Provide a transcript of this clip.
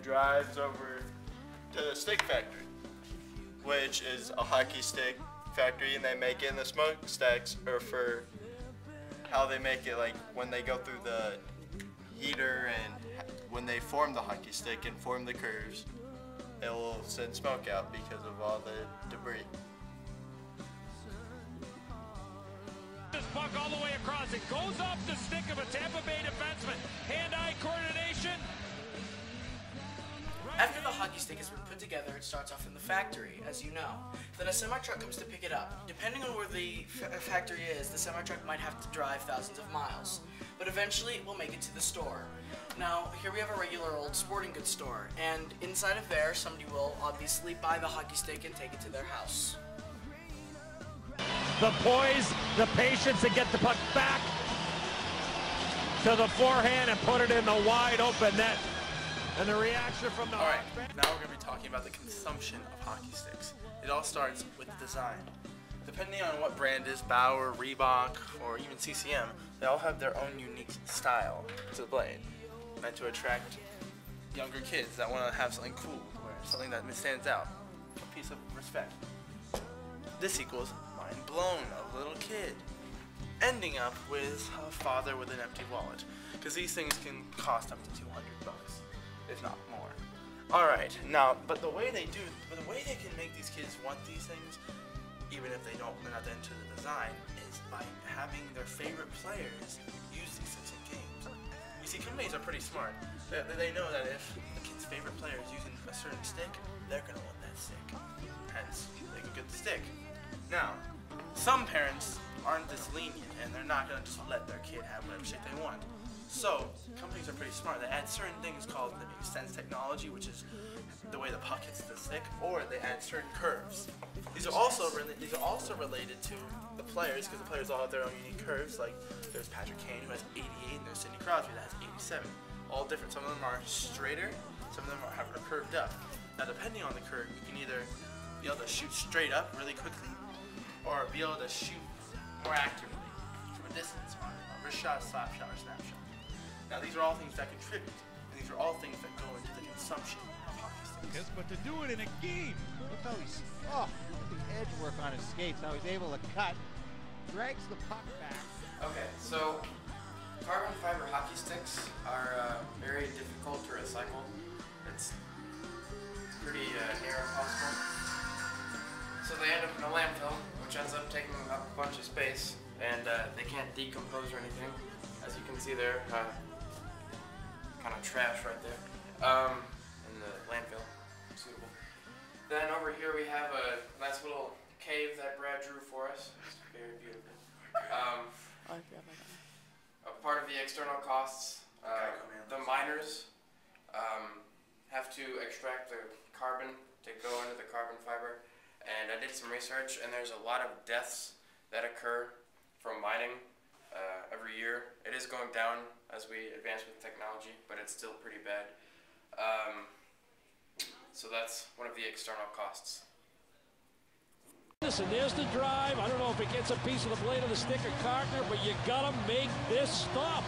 drives over to the stick factory, which is a hockey stick factory, and they make it. And the smokestacks are for how they make it, like when they go through the heater and when they form the hockey stick and form the curves, it will send smoke out because of all the debris. This puck all the way across. It goes off the stick of a Tampa Bay defenseman. Hand-eye coordination. After the hockey stick has been put together, it starts off in the factory, as you know. Then a semi-truck comes to pick it up. Depending on where the factory is, the semi-truck might have to drive thousands of miles. But eventually, it will make it to the store. Now, here we have a regular old sporting goods store, and inside of there, somebody will obviously buy the hockey stick and take it to their house. The poise, the patience to get the puck back to the forehand and put it in the wide open net. And the reaction from the... Alright, now we're going to be talking about the consumption of hockey sticks. It all starts with design. Depending on what brand is, Bauer, Reebok, or even CCM, they all have their own unique style to the blade, meant to attract younger kids that want to have something cool to wear, something that stands out, a piece of respect. This equals mind blown, a little kid, ending up with a father with an empty wallet, because these things can cost up to $200, if not more. Alright, now, but the way they can make these kids want these things, even if they're not into the design, is by having their favorite players use these things in games. You see, companies are pretty smart. They know that if the kid's favorite player is using a certain stick, they're going to want that stick. Hence, they can get the stick. Now, some parents aren't this lenient, and they're not going to just let their kid have whatever stick they want. So, companies are pretty smart. They add certain things called the sense technology, which is the way the puck hits the stick, or they add certain curves. These are also related to the players, because the players all have their own unique curves. Like there's Patrick Kane, who has 88, and there's Sidney Crosby that has 87. All different. Some of them are straighter, some of them are curved up. Now, depending on the curve, you can either be able to shoot straight up really quickly, or be able to shoot more accurately from a distance on a wrist shot, slap shot, or snap shot. Now, these are all things that contribute, and these are all things that go into the consumption of hockey sticks. Yes, but to do it in a game. Look how he's, look at the edge work on his skates, how he's able to cut, drags the puck back. Okay, so carbon fiber hockey sticks are very difficult to recycle. It's pretty near impossible. So they end up in a landfill, which ends up taking up a bunch of space, and they can't decompose or anything. As you can see there, kind of trash right there in the landfill. Suitable. Then over here we have a nice little cave that Brad drew for us. It's very beautiful. A part of the external costs, the miners have to extract the carbon to go into the carbon fiber. And I did some research, and there's a lot of deaths that occur from mining every year. It is going down as we advance with technology, but it's still pretty bad. So that's one of the external costs. Listen, there's the drive. I don't know if it gets a piece of the blade of the stick or Carter, but you gotta make this stop.